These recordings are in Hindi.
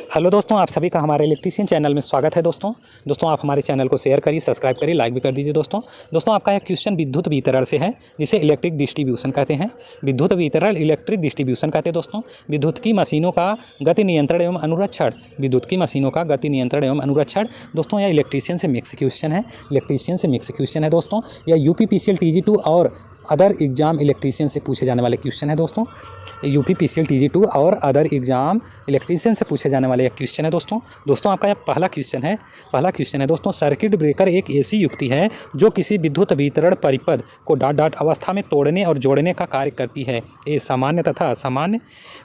हेलो दोस्तों, आप सभी का हमारे इलेक्ट्रीशियन चैनल में स्वागत है। दोस्तों आप हमारे चैनल को शेयर करिए, सब्सक्राइब करिए, लाइक भी कर दीजिए। दोस्तों आपका एक क्वेश्चन विद्युत वितरण से है, जिसे इलेक्ट्रिक डिस्ट्रीब्यूशन कहते हैं। विद्युत वितरण इलेक्ट्रिक डिस्ट्रीब्यूशन कहते हैं। दोस्तों विद्युत की मशीनों का गति नियंत्रण एवं अनुरक्षण, विद्युत की मशीनों का गति नियंत्रण एवं अनुरक्षण। दोस्तों यह इलेक्ट्रीशियन से मिक्स क्वेश्चन है। दोस्तों यह UPPCL TG2 और अदर एग्जाम इलेक्ट्रीशियन से पूछे जाने वाले क्वेश्चन है। दोस्तों UPPCL TG2 और अदर एग्जाम इलेक्ट्रीशियन से पूछे जाने वाले क्वेश्चन है। दोस्तों आपका यह पहला क्वेश्चन है। दोस्तों सर्किट ब्रेकर एक ऐसी युक्ति है जो किसी विद्युत वितरण परिपथ को डॉट डॉट अवस्था में तोड़ने और जोड़ने का कार्य करती है। ए सामान्य तथा असामान्य,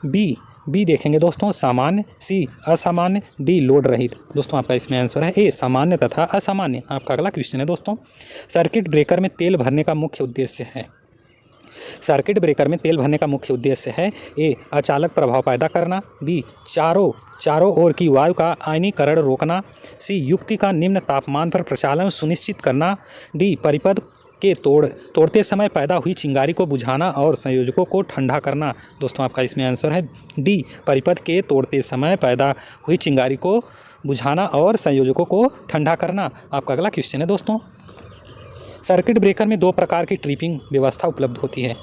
बी देखेंगे दोस्तों सामान्य, सी असामान्य, डी लोड रहित। दोस्तों आपका इसमें आंसर है ए सामान्य तथा असामान्य। आपका अगला क्वेश्चन है दोस्तों, सर्किट ब्रेकर में तेल भरने का मुख्य उद्देश्य है। सर्किट ब्रेकर में तेल भरने का मुख्य उद्देश्य है ए अचालक प्रभाव पैदा करना, बी चारों ओर की वायु का आयनीकरण रोकना, सी युक्ति का निम्न तापमान पर प्रचालन सुनिश्चित करना, डी परिपथ के तोड़ते समय पैदा हुई चिंगारी को बुझाना और संयोजकों को ठंडा करना। दोस्तों आपका इसमें आंसर है डी परिपथ के तोड़ते समय पैदा हुई चिंगारी को बुझाना और संयोजकों को ठंडा करना। आपका अगला क्वेश्चन है दोस्तों, सर्किट ब्रेकर में दो प्रकार की ट्रिपिंग व्यवस्था उपलब्ध होती है।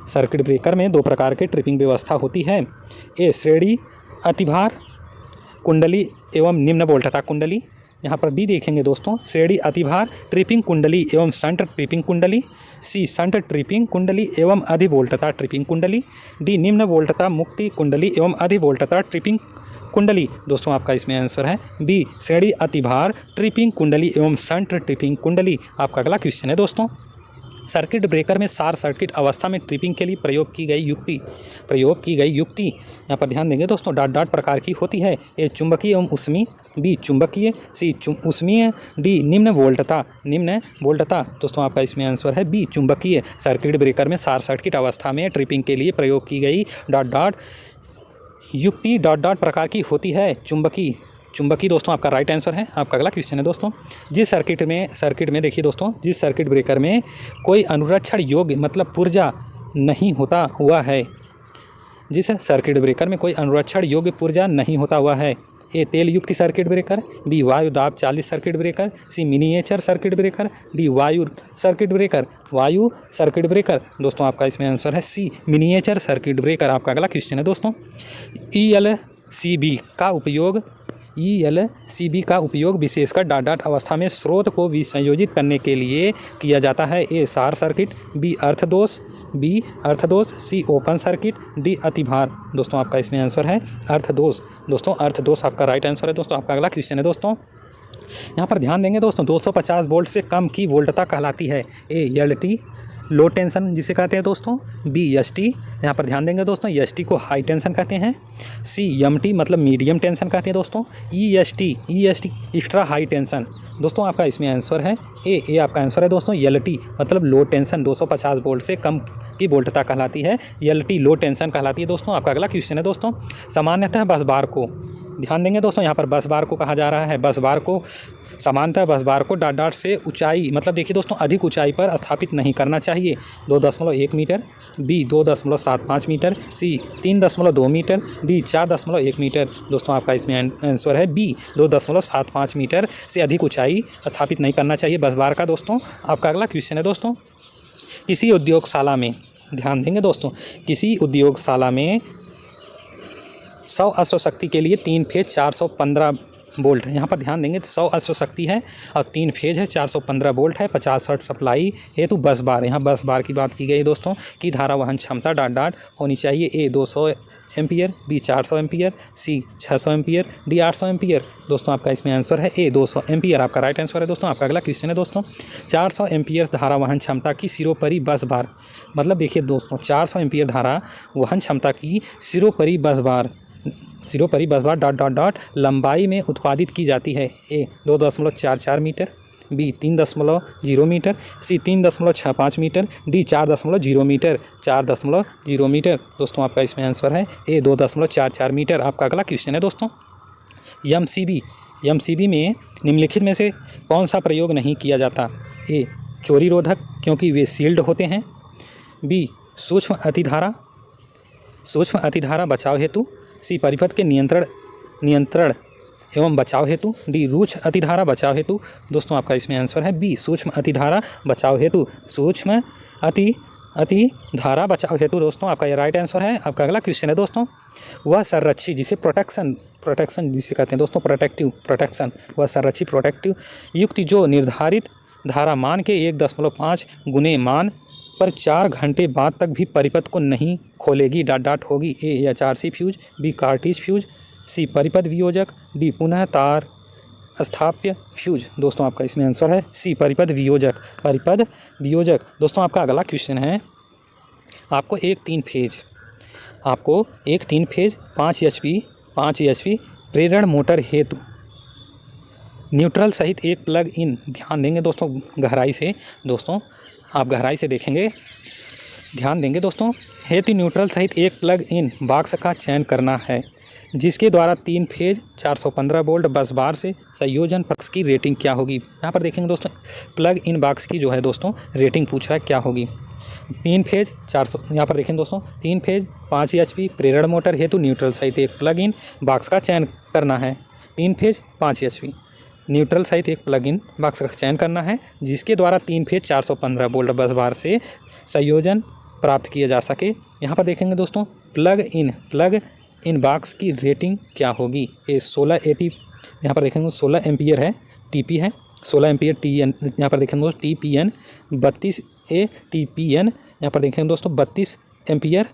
सर्किट ब्रेकर में दो प्रकार की ट्रिपिंग व्यवस्था होती है। ए श्रेणी अतिभार कुंडली एवं निम्न वोल्टता कुंडली। यहाँ पर बी देखेंगे दोस्तों, श्रेणी अतिभार ट्रिपिंग कुंडली एवं शंट ट्रिपिंग कुंडली, सी शंट ट्रिपिंग कुंडली एवं अधिवोल्टता ट्रिपिंग कुंडली, डी निम्न वोल्टता मुक्ति कुंडली एवं अधिवोल्टता ट्रिपिंग कुंडली। दोस्तों आपका इसमें आंसर है बी श्रेणी अतिभार ट्रिपिंग कुंडली एवं शंट ट्रिपिंग कुंडली। आपका अगला क्वेश्चन है दोस्तों, सर्किट ब्रेकर में शॉर्ट सर्किट अवस्था में ट्रिपिंग के लिए प्रयोग की गई युक्ति यहाँ पर ध्यान देंगे दोस्तों डॉट डॉट प्रकार की होती है। ए चुंबकीय एवं उष्मी, बी चुंबकीय, सी उष्मीय, डी निम्न वोल्टता। दोस्तों आपका इसमें आंसर है बी चुंबकीय। सर्किट ब्रेकर में शॉर्ट सर्किट अवस्था में ट्रिपिंग के लिए प्रयोग की गई डॉट डॉट युक्ति डॉट डॉट प्रकार की होती है चुंबकी। दोस्तों आपका राइट आंसर है। आपका अगला क्वेश्चन है दोस्तों, जिस सर्किट में देखिए दोस्तों, जिस सर्किट ब्रेकर में कोई अनुरक्षण योग्य मतलब पुर्जा नहीं होता हुआ है, जिस सर्किट ब्रेकर में कोई अनुरक्षण योग्य पुर्जा नहीं होता हुआ है। ए तेल युक्त सर्किट ब्रेकर, बी वायु दाब चालित सर्किट ब्रेकर, सी मिनिएचर सर्किट ब्रेकर, डी वायु सर्किट ब्रेकर। दोस्तों आपका इसमें आंसर है सी मिनिएचर सर्किट ब्रेकर। आपका अगला क्वेश्चन है दोस्तों, ELCB का उपयोग विशेषकर डॉट डॉट अवस्था में स्रोत को विसंयोजित करने के लिए किया जाता है। ए शॉर्ट सर्किट, बी अर्थदोष, सी ओपन सर्किट, डी अतिभार। दोस्तों आपका इसमें आंसर है अर्थदोष। दोस्तों अर्थदोष आपका राइट आंसर है। दोस्तों आपका अगला क्वेश्चन है दोस्तों, यहाँ पर ध्यान देंगे दोस्तों 250 वोल्ट से कम की वोल्टता कहलाती है। ए LT लो टेंशन जिसे कहते हैं दोस्तों, बी ST, यहाँ पर ध्यान देंगे दोस्तों ST को हाई टेंशन कहते हैं, सी MT मतलब मीडियम टेंशन कहते हैं दोस्तों, EST एक्स्ट्रा हाई टेंशन। दोस्तों आपका इसमें आंसर है ए आपका आंसर है दोस्तों LT मतलब लो टेंशन। 250 वोल्ट से कम की वोल्टता कहलाती है LT लो टेंशन कहलाती है। दोस्तों आपका अगला क्वेश्चन है दोस्तों, सामान्यतः बस बार को ध्यान देंगे दोस्तों, यहाँ पर बस बार को कहा जा रहा है, बस बार को सामान्यतः बस बार को डॉट डॉट से ऊंचाई मतलब देखिए दोस्तों अधिक ऊंचाई पर स्थापित नहीं करना चाहिए। 2.1 मीटर, बी 2.75 मीटर, सी 3.2 मीटर, डी 4.1 मीटर। दोस्तों आपका इसमें आंसर है बी 2.75 मीटर से अधिक ऊंचाई स्थापित नहीं करना चाहिए बस बार का। दोस्तों आपका अगला क्वेश्चन है दोस्तों, किसी उद्योगशाला में ध्यान देंगे दोस्तों, किसी उद्योगशाला में 100 अश्वशक्ति के लिए 3 फेज 415 वोल्ट, यहाँ पर ध्यान देंगे 100 अश्वशक्ति है और 3 फेज है, 415 वोल्ट है, 50 हर्ट्ज सप्लाई हेतु बस बार, यहाँ बस बार की बात की गई दोस्तों की धारा वहन क्षमता डॉट डॉट होनी चाहिए। ए 200 एम्पियर, बी 400 एम्पियर, सी 600 एम्पियर, डी 800 एम्पियर। दोस्तों आपका इसमें आंसर है ए 200 एम्पियर। आपका राइट आंसर है दोस्तों। आपका अगला क्वेश्चन है दोस्तों, 400 एम्पियर धारा वहन क्षमता की सिरोपरि बस बार, मतलब देखिए दोस्तों 400 एम्पियर धारा वहन क्षमता की सिरोपरि बस बार डॉट डॉट डॉट लंबाई में उत्पादित की जाती है। ए 2.44 मीटर, बी 3.0 मीटर, सी 3.65 मीटर, डी 4.0 मीटर। दोस्तों आपका इसमें आंसर है ए 2.44 मीटर। आपका अगला क्वेश्चन है दोस्तों, MCB में निम्नलिखित में से कौन सा प्रयोग नहीं किया जाता। ए चोरी रोधक क्योंकि वे सील्ड होते हैं, बी सूक्ष्म अतिधारा बचाव हेतु, सी परिपथ के नियंत्रण नियंत्रण एवं बचाव हेतु, डी रूक्ष अतिधारा बचाव हेतु। दोस्तों आपका इसमें आंसर है बी सूक्ष्म अतिधारा बचाव हेतु, सूक्ष्म अतिधारा बचाव हेतु। दोस्तों आपका ये राइट आंसर है। आपका अगला क्वेश्चन है दोस्तों, वह संरक्षी जिसे प्रोटेक्शन जिसे कहते हैं दोस्तों प्रोटेक्शन, वह संरक्षी प्रोटेक्टिव युक्ति जो निर्धारित धारा मान के 1.5 गुने मान पर 4 घंटे बाद तक भी परिपथ को नहीं खोलेगी डॉट होगी। A HRC fuse, B cartridge fuse, C परिपथ वियोजक, डी पुनः तार स्थाप्य फ्यूज। दोस्तों आपका इसमें आंसर है सी परिपथ वियोजक। दोस्तों आपका अगला क्वेश्चन है, आपको एक 3 फेज 5 एचपी प्रेरण मोटर हेतु न्यूट्रल सहित एक प्लग इन, ध्यान देंगे दोस्तों गहराई से, दोस्तों आप गहराई से देखेंगे, ध्यान देंगे दोस्तों, हेतु न्यूट्रल सहित एक प्लग इन बॉक्स का चयन करना है जिसके द्वारा 3 फेज 415 वोल्ट बस बार से संयोजन पक्ष की रेटिंग क्या होगी। यहाँ पर देखेंगे दोस्तों प्लग इन बॉक्स की जो है दोस्तों रेटिंग पूछ रहा है क्या होगी। 3 फेज 400, यहाँ पर देखें दोस्तों 3 फेज 5 एचपी प्रेरण मोटर हेतु न्यूट्रल सहित एक प्लग इन बॉक्स का चयन करना है। 3 फेज 5 एचपी न्यूट्रल सहित एक प्लग इन बॉक्स का चयन करना है जिसके द्वारा 3 फेज 415 वोल्ट बस बार से संयोजन प्राप्त किया जा सके। यहाँ पर देखेंगे दोस्तों प्लग इन बॉक्स की रेटिंग क्या होगी। ए 1680, यहाँ पर देखेंगे 16 एम्पियर है, टीपी है 16 एम्पियर टीएन, यहाँ पर देखेंगे दोस्तों टीपीएन 32 ए टीपीएन, यहाँ पर देखेंगे दोस्तों 32 एम्पियर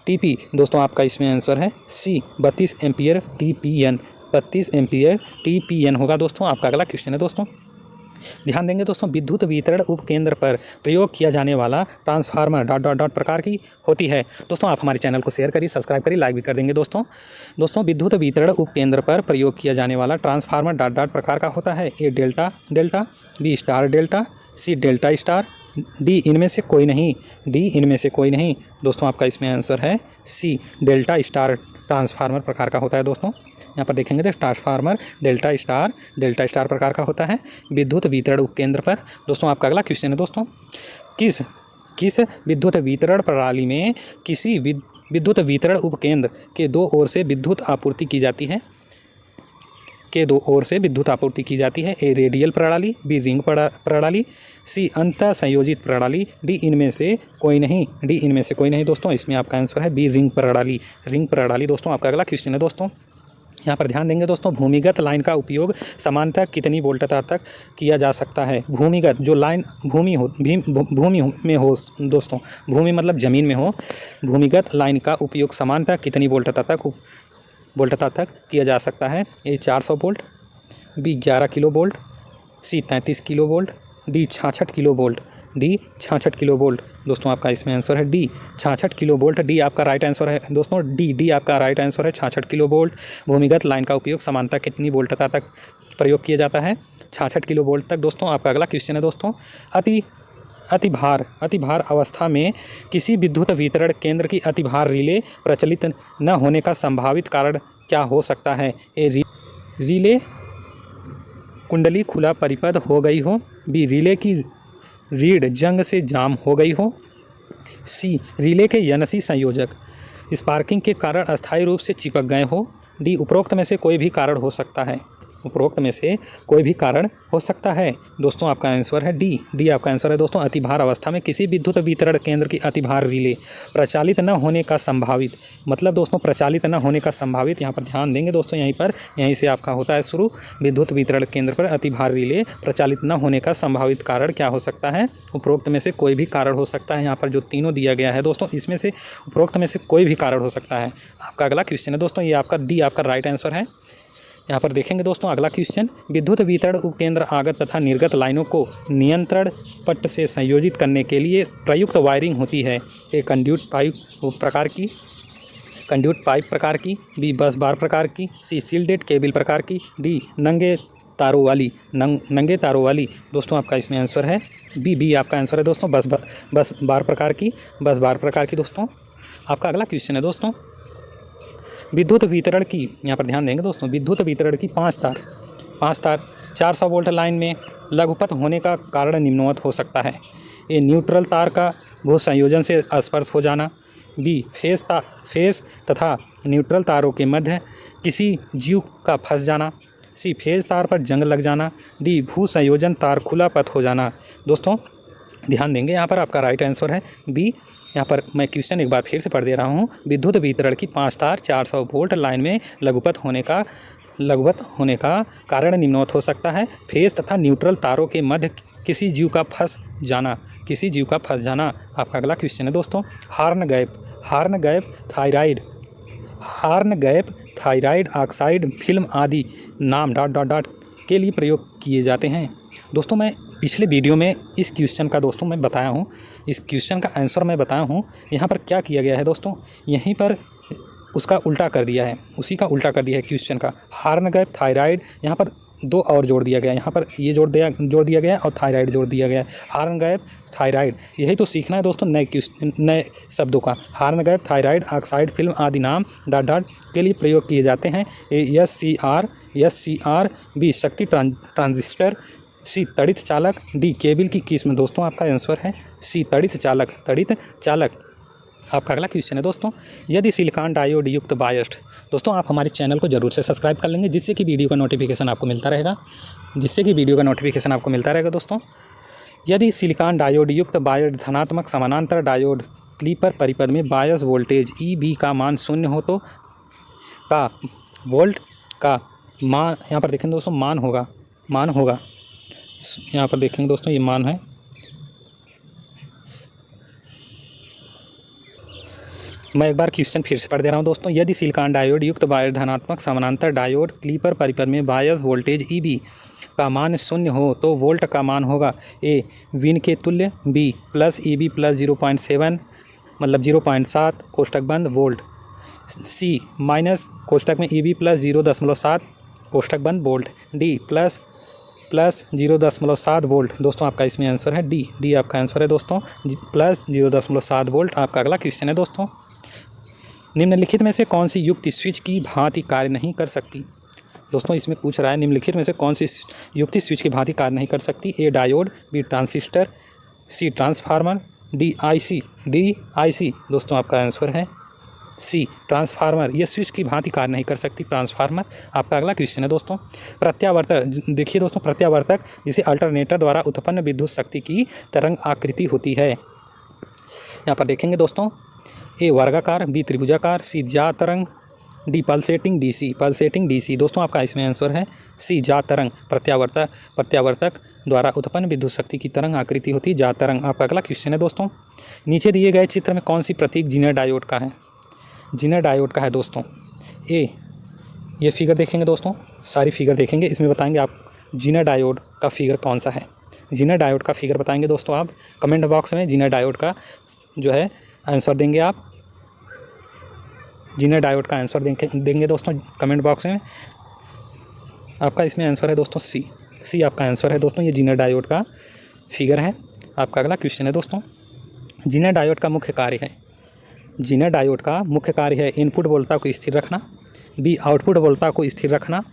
टीपी। दोस्तों आपका इसमें आंसर है सी 32 एम्पियर टीपीएन होगा। दोस्तों आपका अगला क्वेश्चन है दोस्तों, ध्यान देंगे दोस्तों, विद्युत वितरण उपकेंद्र पर प्रयोग किया जाने वाला ट्रांसफार्मर डॉट प्रकार की होती है। दोस्तों आप हमारे चैनल को शेयर करिए, सब्सक्राइब करिए, लाइक भी कर देंगे। दोस्तों विद्युत वितरण उपकेंद्र पर प्रयोग किया जाने वाला ट्रांसफार्मर डॉट प्रकार का होता है। A delta, B star delta, C delta star, D इनमें से कोई नहीं। दोस्तों आपका इसमें आंसर है सी डेल्टा स्टार ट्रांसफार्मर प्रकार का होता है। दोस्तों यहाँ पर देखेंगे तो ट्रांसफार्मर डेल्टा स्टार प्रकार का होता है विद्युत वितरण उपकेंद्र पर। दोस्तों आपका अगला क्वेश्चन है दोस्तों, किस विद्युत वितरण प्रणाली में किसी विद्युत वितरण उपकेंद्र के 2 ओर से विद्युत आपूर्ति की जाती है। ए रेडियल प्रणाली, बी रिंग प्रणाली, सी अंतः संयोजित प्रणाली, डी इनमें से कोई नहीं। दोस्तों इसमें आपका आंसर है बी रिंग प्रणाली। दोस्तों आपका अगला क्वेश्चन है दोस्तों, यहाँ पर ध्यान देंगे दोस्तों, भूमिगत लाइन का उपयोग सामान्यतः कितनी वोल्टता तक किया जा सकता है। भूमिगत जो लाइन भूमि में हो दोस्तों, भूमि मतलब ज़मीन में हो, भूमिगत लाइन का उपयोग सामान्यतः कितनी वोल्टता तक किया जा सकता है। ए 400 वोल्ट, बी 11 किलो वोल्ट, सी 33 kilo volt, D 66 kilo volt. दोस्तों आपका इसमें आंसर है डी 66 किलो वोल्ट। डी आपका राइट आंसर है दोस्तों, डी आपका राइट आंसर है 66 किलो वोल्ट। भूमिगत लाइन का उपयोग सामान्यतः कितनी वोल्टता तक प्रयोग किया जाता है, 66 किलो वोल्ट तक। दोस्तों आपका अगला क्वेश्चन है दोस्तों, अतिभार अवस्था में किसी विद्युत वितरण केंद्र की अतिभार रिले प्रचलित न होने का संभावित कारण क्या हो सकता है। ए रिले कुंडली खुला परिपथ हो गई हो, बी रिले की रीढ़ जंग से जाम हो गई हो, सी रिले के यनसी संयोजक स्पार्किंग के कारण अस्थायी रूप से चिपक गए हो, डी उपरोक्त में से कोई भी कारण हो सकता है। दोस्तों आपका आंसर है डी आपका आंसर है दोस्तों, अतिभार अवस्था में किसी विद्युत वितरण केंद्र की अतिभार रिले प्रचालित न होने का संभावित, मतलब दोस्तों प्रचालित न होने का संभावित, यहाँ पर ध्यान देंगे दोस्तों, यहीं से आपका होता है शुरू। विद्युत वितरण केंद्र पर अतिभार रिले प्रचालित न होने का संभावित कारण क्या हो सकता है, उपरोक्त में से कोई भी कारण हो सकता है। यहाँ पर जो तीनों दिया गया है दोस्तों, इसमें से उपरोक्त में से कोई भी कारण हो सकता है। आपका अगला क्वेश्चन है दोस्तों, ये आपका डी आपका राइट आंसर है। यहाँ पर देखेंगे दोस्तों अगला क्वेश्चन, विद्युत वितरण उपकेंद्र आगत तथा निर्गत लाइनों को नियंत्रण पट्ट से संयोजित करने के लिए प्रयुक्त वायरिंग होती है। ए कंड्यूट पाइप प्रकार की, बी बस बार प्रकार की, सी सील्डेड केबल प्रकार की, डी नंगे तारों वाली। दोस्तों आपका इसमें आंसर है बी आपका आंसर है दोस्तों, बस बार प्रकार की। दोस्तों आपका अगला क्वेश्चन है दोस्तों, विद्युत वितरण की, यहाँ पर ध्यान देंगे दोस्तों, विद्युत वितरण की 5 तार 400 वोल्ट लाइन में लघुपथ होने का कारण निम्नवत हो सकता है। ए न्यूट्रल तार का भू संयोजन से स्पर्श हो जाना, बी फेस तथा न्यूट्रल तारों के मध्य किसी जीव का फंस जाना, सी फेज तार पर जंग लग जाना, डी भू संयोजन तार खुला पथ हो जाना। दोस्तों ध्यान देंगे, यहाँ पर आपका राइट आंसर है बी। यहाँ पर मैं क्वेश्चन एक बार फिर से पढ़ दे रहा हूँ। विद्युत वितरण की 5 तार 400 वोल्ट लाइन में लघुपथ होने का कारण निम्नवत हो सकता है। फेज तथा न्यूट्रल तारों के मध्य किसी जीव का फंस जाना, आपका अगला क्वेश्चन है दोस्तों। Horn gap thyroid oxide film आदि नाम ... के लिए प्रयोग किए जाते हैं। दोस्तों मैं पिछले वीडियो में इस क्वेश्चन का दोस्तों मैं बताया हूँ, इस क्वेश्चन का आंसर मैं बताया हूँ। यहाँ पर क्या किया गया है दोस्तों, यहीं पर उसका उल्टा कर दिया है, उसी का उल्टा कर दिया है क्वेश्चन का। हार्न गैप थायराइड, यहाँ पर 2 और जोड़ दिया गया, यहाँ पर ये जोड़ दिया गया और थायराइड जोड़ दिया गया। हार्न गैप थायराइड, यही तो सीखना है दोस्तों नए शब्दों का। Horn gap thyroid oxide film आदि नाम ... के लिए प्रयोग किए जाते हैं। SCR बी शक्ति ट्रांजिस्टर, सी तड़ित चालक, डी केबल की किस्म। दोस्तों आपका आंसर है सी तड़ित चालक। आपका अगला क्वेश्चन है दोस्तों। यदि सिलिकॉन डायोड युक्त बायस्ड, दोस्तों आप हमारे चैनल को जरूर से सब्सक्राइब कर लेंगे जिससे कि वीडियो का नोटिफिकेशन आपको मिलता रहेगा, दोस्तों। यदि सिलिकॉन डायोड युक्त बायस्ड धनात्मक समानांतर डायोड क्लीपर परिपथ में बायस वोल्टेज EB का मान 0 हो तो का वोल्ट का मान, यहाँ पर देखेंगे दोस्तों मान होगा, यहाँ पर देखेंगे दोस्तों ये मान है। मैं एक बार क्वेश्चन फिर से पढ़ दे रहा हूँ दोस्तों। यदि सिलिकॉन डायोड युक्त बायस धनात्मक समानांतर डायोड क्लीपर परिपथ में बायस वोल्टेज EB का मान 0 हो तो वोल्ट का मान होगा A विन के तुल्य, B प्लस EB प्लस 0.7 मतलब 0.7 कोष्टक बंद वोल्ट, C माइनस कोष्टक में EB प्लस 0.7 कोष्टक बंद वोल्ट, D प्लस 0.7 वोल्ट। दोस्तों आपका इसमें आंसर है डी आपका आंसर है दोस्तों, प्लस 0.7 वोल्ट। आपका अगला क्वेश्चन है दोस्तों। निम्नलिखित में से कौन सी युक्ति स्विच की भांति कार्य नहीं कर सकती। दोस्तों इसमें पूछ रहा है निम्नलिखित में से कौन सी युक्ति स्विच की भांति कार्य नहीं कर सकती। A diode, B transistor, C transformer, D IC। दोस्तों आपका आंसर है C ट्रांसफार्मर। यह स्विच की भांति कार्य नहीं कर सकती, ट्रांसफार्मर। आपका अगला क्वेश्चन है दोस्तों। प्रत्यावर्तक, देखिए दोस्तों प्रत्यावर्तक जिसे अल्टरनेटर द्वारा उत्पन्न विद्युत शक्ति की तरंग आकृति होती है। यहाँ पर देखेंगे दोस्तों A वर्गाकार, B त्रिभुजाकार, C जा तरंग, D पल्सेटिंग DC। दोस्तों आपका इसमें आंसर है C जा तरंग। प्रत्यावर्तक द्वारा उत्पन्न विद्युत शक्ति की तरंग आकृति होती है जा तरंग। आपका अगला क्वेश्चन है दोस्तों। नीचे दिए गए चित्र में कौन सी प्रतीक जीनर डायोड का है दोस्तों। A ये फिगर देखेंगे दोस्तों, सारी फिगर देखेंगे, इसमें बताएंगे आप जीनर डायोड का फिगर कौन सा है। जीनर डायोड का फिगर बताएंगे दोस्तों आप कमेंट बॉक्स में जीनर डायोड का जो है आंसर देंगे। आप जीनर डायोड का आंसर देंगे दोस्तों कमेंट बॉक्स में। आपका इसमें आंसर है दोस्तों सी आपका आंसर है दोस्तों, ये जीनर डायोड का फिगर है। आपका अगला क्वेश्चन है दोस्तों। जीनर डायोड का मुख्य कार्य है इनपुट वोल्टता को स्थिर रखना, B आउटपुट वोल्टता को स्थिर रखना,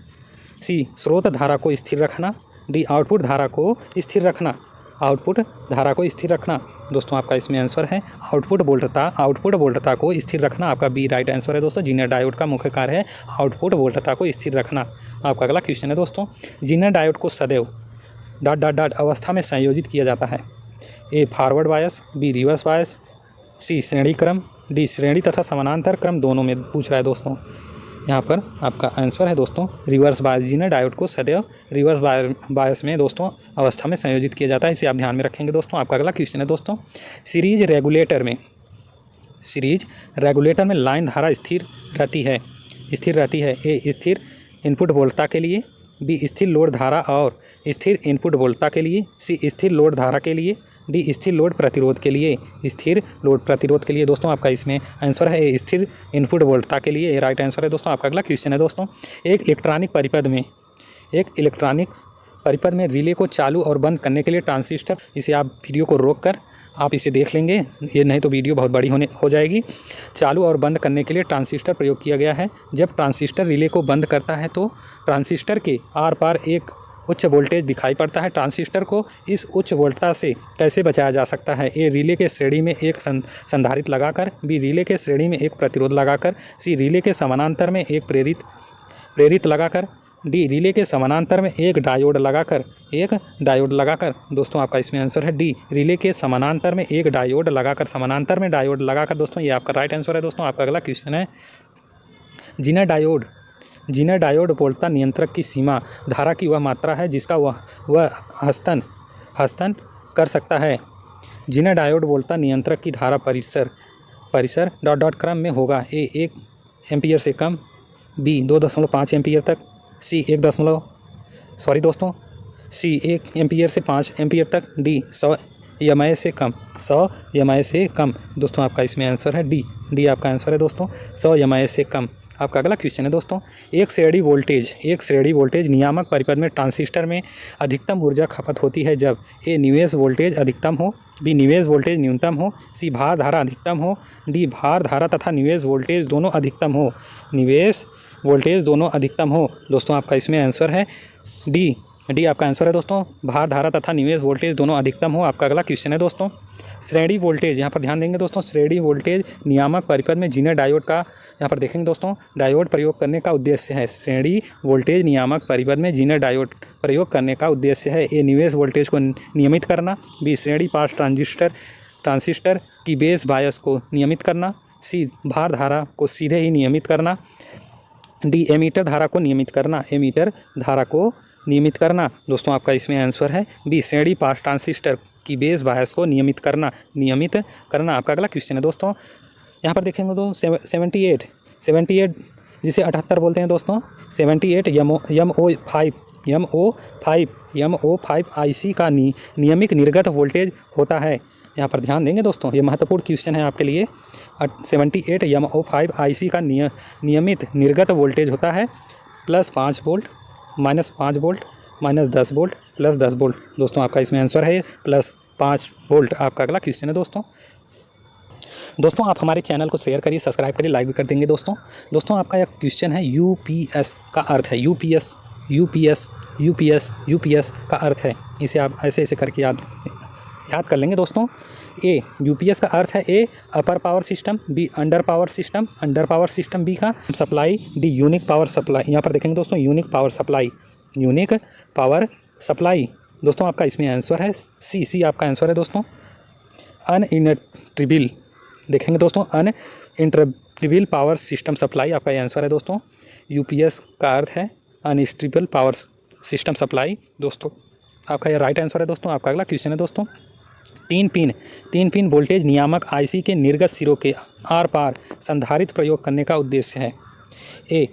C स्रोत धारा को स्थिर रखना, D आउटपुट धारा को स्थिर रखना। दोस्तों आपका इसमें आंसर है आउटपुट वोल्टता को स्थिर रखना। आपका बी राइट आंसर है दोस्तों। जीनर डायोड का मुख्य कार्य है आउटपुट वोल्टता को स्थिर रखना। आपका अगला क्वेश्चन है दोस्तों। जीनर डायोड को सदैव ... अवस्था में संयोजित किया जाता है। A forward bias, B reverse bias, C श्रेणी क्रम, D श्रेणी तथा समानांतर क्रम दोनों में पूछ रहा है दोस्तों। यहाँ पर आपका आंसर है दोस्तों रिवर्स बायस। जीनर डायोड को सदैव रिवर्स बायस में दोस्तों अवस्था में संयोजित किया जाता है, इसे आप ध्यान में रखेंगे दोस्तों। आपका अगला क्वेश्चन है दोस्तों। सीरीज रेगुलेटर में लाइन धारा स्थिर रहती है। A स्थिर इनपुट वोल्टता के लिए, B स्थिर लोड धारा और स्थिर इनपुट वोल्टता के लिए, C स्थिर लोड धारा के लिए, D स्थिर लोड प्रतिरोध के लिए। दोस्तों आपका इसमें आंसर है A स्थिर इनपुट वोल्टता के लिए, राइट आंसर है दोस्तों। आपका अगला क्वेश्चन है दोस्तों। एक इलेक्ट्रॉनिक परिपथ में रिले को चालू और बंद करने के लिए ट्रांजिस्टर, इसे आप वीडियो को रोक कर आप इसे देख लेंगे, ये नहीं तो वीडियो बहुत बड़ी हो जाएगी। चालू और बंद करने के लिए ट्रांजिस्टर प्रयोग किया गया है। जब ट्रांजिस्टर रिले को बंद करता है तो ट्रांजिस्टर के आर पार एक उच्च वोल्टेज दिखाई पड़ता है। ट्रांजिस्टर को इस उच्च वोल्टता से कैसे बचाया जा सकता है? ए, रिले के श्रेणी में एक संधारित्र लगाकर, बी, रिले के श्रेणी में एक प्रतिरोध लगाकर, सी, रिले के समानांतर में एक प्रेरित लगाकर, डी, रिले के समानांतर में एक डायोड लगाकर। दोस्तों आपका इसमें आंसर है डी, रिले के समानांतर में एक डायोड लगाकर। दोस्तों ये आपका राइट आंसर है। दोस्तों आपका अगला क्वेश्चन है, जीना डायोड वोल्टता नियंत्रक की सीमा धारा की वह मात्रा है जिसका वह हस्तन कर सकता है। जीना डायोड वोल्टता नियंत्रक की धारा परिसर क्रम में होगा। ए, 1 एम्पीयर से कम, बी, 2.5 एम्पीयर तक, सी, 1 एम्पीयर से 5 एम्पीयर तक, डी, 100 EMI से कम। दोस्तों आपका इसमें आंसर है डी आपका आंसर है दोस्तों, 100 EMI से कम। आपका अगला क्वेश्चन है दोस्तों, एक श्रेणी वोल्टेज नियामक परिपथ में ट्रांजिस्टर में अधिकतम ऊर्जा खपत होती है जब ए, निवेश वोल्टेज अधिकतम हो, बी, निवेश वोल्टेज न्यूनतम हो, सी, भार धारा अधिकतम हो, डी, भार धारा तथा निवेश वोल्टेज दोनों अधिकतम हो। दोस्तों आपका इसमें आंसर है डी आपका आंसर है दोस्तों, भार धारा तथा निवेश वोल्टेज दोनों अधिकतम हो। आपका अगला क्वेश्चन है दोस्तों, श्रेणी वोल्टेज, यहाँ पर ध्यान देंगे दोस्तों, श्रेणी वोल्टेज नियामक परिपथ में जीना डायोड का, यहाँ पर देखेंगे दोस्तों, डायोड प्रयोग करने का उद्देश्य है। श्रेणी वोल्टेज नियामक परिपथ में जीना डायोड प्रयोग करने का उद्देश्य है। ए, निवेश वोल्टेज को नियमित करना, बी, श्रेणी पास ट्रांजिस्टर की बेस बायस को नियमित करना, सी, भार धारा को सीधे ही नियमित करना, डी, एमीटर धारा को नियमित करना। दोस्तों आपका इसमें आंसर है बी, श्रेणी पास ट्रांजिस्टर की बेस बायस को नियमित करना। आपका अगला क्वेश्चन है दोस्तों, यहाँ पर देखेंगे तो 78 जिसे 78 बोलते हैं दोस्तों, 78 MO5 IC का नियमित निर्गत वोल्टेज होता है। यहाँ पर ध्यान देंगे दोस्तों, ये महत्वपूर्ण क्वेश्चन है आपके लिए। 78 MO5 IC का नियमित निर्गत वोल्टेज होता है +5 वोल्ट, -5 वोल्ट, -10 वोल्ट, +10 वोल्ट। दोस्तों आपका इसमें आंसर है +5 वोल्ट। आपका अगला क्वेश्चन है दोस्तों आप हमारे चैनल को शेयर करिए, सब्सक्राइब करिए, लाइक भी कर देंगे दोस्तों आपका यह क्वेश्चन है, यूपीएस का अर्थ है, यूपीएस का अर्थ है, इसे आप ऐसे करके याद कर लेंगे दोस्तों। ए, यूपीएस का अर्थ है A, upper power system, B, under power system, B का supply, D, unique power supply. यहाँ पर देखेंगे दोस्तों, यूनिक पावर सप्लाई। दोस्तों आपका इसमें आंसर है सी आपका आंसर है दोस्तों, अनइंटरप्रेटेबल। देखेंगे दोस्तों, अनइंटरप्रेटेबल पावर सिस्टम सप्लाई आपका आंसर है दोस्तों। यूपीएस का अर्थ है अनइंटरप्रेटेबल पावर सिस्टम सप्लाई। दोस्तों आपका यह राइट आंसर है दोस्तों। आपका अगला क्वेश्चन है दोस्तों, 3 पिन वोल्टेज नियामक आईसी के निर्गत सिरों के आर पार संधारित्र प्रयोग करने का उद्देश्य है। ए,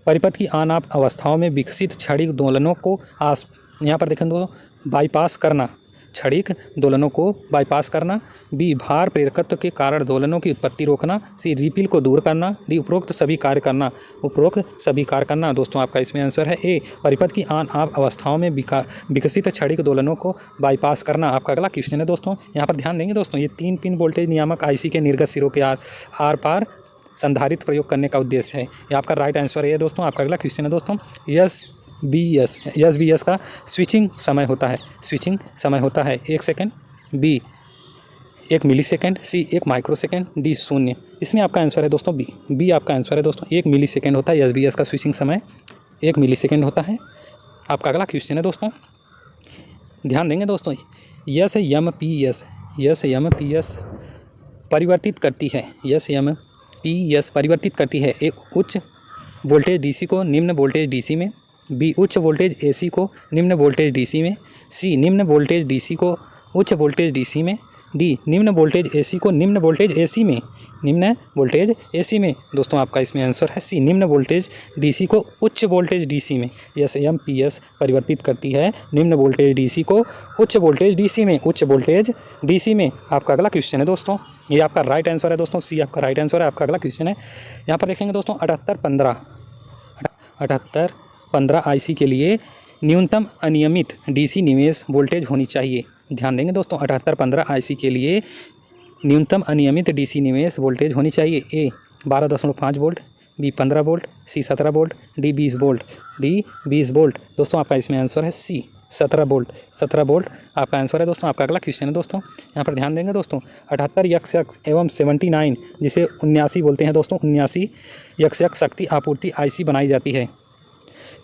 परिपथ की ऑन ऑफ अवस्थाओं में विकसित क्षणिक दोलनों को यहाँ पर देखें तो बाईपास करना, क्षणिक दोलनों को बाईपास करना। बी, भार प्रेरकत्व के कारण दोलनों की उत्पत्ति रोकना। सी, रिपिल को दूर करना। डी, उपरोक्त सभी कार्य करना। दोस्तों आपका इसमें आंसर है ए, परिपथ की ऑन ऑफ अवस्थाओं में विकसित क्षणिक दोलनों को बाईपास करना। आपका अगला क्वेश्चन है दोस्तों, यहाँ पर ध्यान देंगे दोस्तों, ये 3 पिन वोल्टेज नियामक आईसी के निर्गत सिरों के आर पार संधारित्र प्रयोग करने का उद्देश्य है। ये आपका राइट आंसर है दोस्तों। आपका अगला क्वेश्चन है दोस्तों, एस बी एस का स्विचिंग समय होता है 1 सेकेंड, बी 1 मिली सेकेंड, सी 1 माइक्रो सेकेंड, डी 0। इसमें आपका आंसर है दोस्तों बी आपका आंसर है दोस्तों, 1 मिली सेकेंड होता है। एस बी एस का स्विचिंग समय 1 मिली सेकेंड होता है। आपका अगला क्वेश्चन है दोस्तों, ध्यान देंगे दोस्तों, यस एम पी एस परिवर्तित करती है एक उच्च वोल्टेज डीसी को निम्न वोल्टेज डीसी में, बी, उच्च वोल्टेज एसी को निम्न वोल्टेज डीसी में, सी, निम्न वोल्टेज डीसी को उच्च वोल्टेज डीसी में, डी, निम्न वोल्टेज एसी को निम्न वोल्टेज एसी में। दोस्तों आपका इसमें आंसर है सी, निम्न वोल्टेज डीसी को उच्च वोल्टेज डीसी में। यस एम पी एस परिवर्तित करती है निम्न वोल्टेज डीसी को उच्च वोल्टेज डीसी में। आपका अगला क्वेश्चन है दोस्तों, ये आपका राइट आंसर है दोस्तों, सी आपका राइट आंसर है। आपका अगला क्वेश्चन है, यहाँ पर देखेंगे दोस्तों, 7815 आईसी के लिए न्यूनतम अनियमित डीसी निवेश वोल्टेज होनी चाहिए। ध्यान देंगे दोस्तों, 7815 आईसी के लिए न्यूनतम अनियमित डीसी निवेश वोल्टेज होनी चाहिए। ए, 12.5 वोल्ट, बी 15 वोल्ट, सी 17 volt, D 20 volt. D 20 volt दोस्तों आपका इसमें आंसर है सी 17 वोल्ट। 17 वोल्ट आपका आंसर है दोस्तों। आपका अगला क्वेश्चन है दोस्तों, यहाँ पर ध्यान देंगे दोस्तों। 78 यक्ष एवं 79 जिसे 79 बोलते हैं दोस्तों, 79 यक्ष शक्ति आपूर्ति IC बनाई जाती है।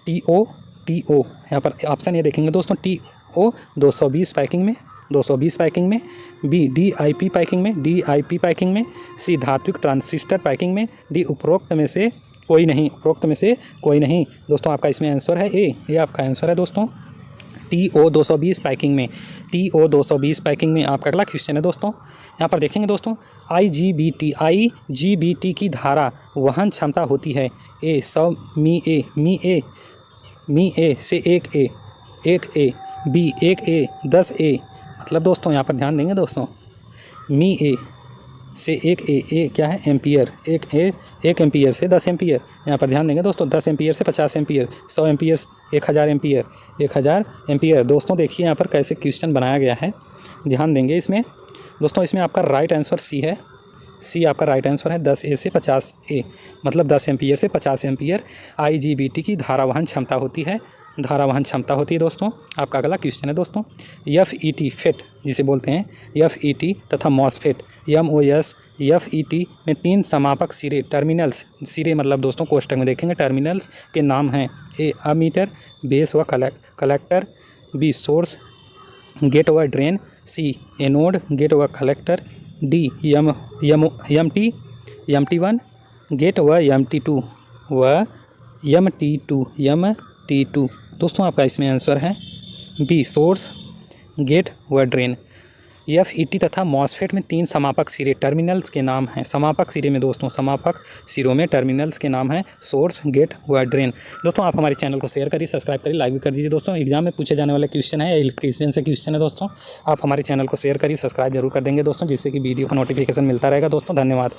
TO यहाँ पर ऑप्शन ये देखेंगे दोस्तों, TO 220 पैकिंग में, 220 पैकिंग में, बी DIP पैकिंग में, DIP पैकिंग में, सी धात्विक ट्रांजिस्टर पैकिंग में, डी उपरोक्त में से कोई नहीं, उपरोक्त में से कोई नहीं। दोस्तों आपका इसमें आंसर है ए, ये आपका आंसर है दोस्तों, TO 220 पैकिंग में, TO 220 पैकिंग में। आपका अगला क्वेश्चन है दोस्तों, यहाँ पर देखेंगे दोस्तों, IGBT की धारा वहन क्षमता होती है ए 100 मी ए से 1A, बी 1A 10A। मतलब दोस्तों यहाँ पर ध्यान देंगे दोस्तों, मी ए से 1A, ए क्या है एम्पियर, 1 एम्पियर से 10 एम्पियर। यहाँ पर ध्यान देंगे दोस्तों, 10 एम्पियर से 50 एम्पियर, 100 एम्पियर 1000 एम्पियर, 1000 एम्पियर। दोस्तों देखिए यहाँ पर कैसे क्वेश्चन बनाया गया है, ध्यान देंगे इसमें दोस्तों। इसमें आपका राइट आंसर सी है, सी आपका राइट आंसर है। 10A से 50A मतलब 10 एम्पियर से 50 एम्पियर IGBT की धारावहन क्षमता होती है, धारावहन क्षमता होती है दोस्तों। आपका अगला क्वेश्चन है दोस्तों, FET फेट जिसे बोलते हैं, FET तथा मॉसफेट MOS FET में 3 समापक सिरे, टर्मिनल्स, सिरे मतलब दोस्तों कोष्टक में देखेंगे टर्मिनल्स के नाम हैं, ए अमीटर, बेस व कलेक्टर, बी सोर्स, गेट व ड्रेन, सी एनोड, गेट व कलेक्टर, डी MT1 गेट व MT2 दोस्तों आपका इसमें आंसर है बी सोर्स, गेट व ड्रेन। FET तथा मॉसफेट में 3 समापक सिरे, टर्मिनल्स के नाम हैं। समापक सिरे में दोस्तों, समापक सिरों में टर्मिनल्स के नाम हैं सोर्स, गेट व ड्रेन। दोस्तों आप हमारे चैनल को शेयर करिए, सब्सक्राइब करिए, लाइक भी कर दीजिए दोस्तों। एग्जाम में पूछे जाने वाले क्वेश्चन है, इलेक्ट्रीशियन से क्वेश्चन है दोस्तों। आप हमारे चैनल को शेयर करिए, सब्सक्राइब जरूर कर देंगे दोस्तों, जिससे कि वीडियो का नोटिफिकेशन मिलता रहेगा दोस्तों। धन्यवाद।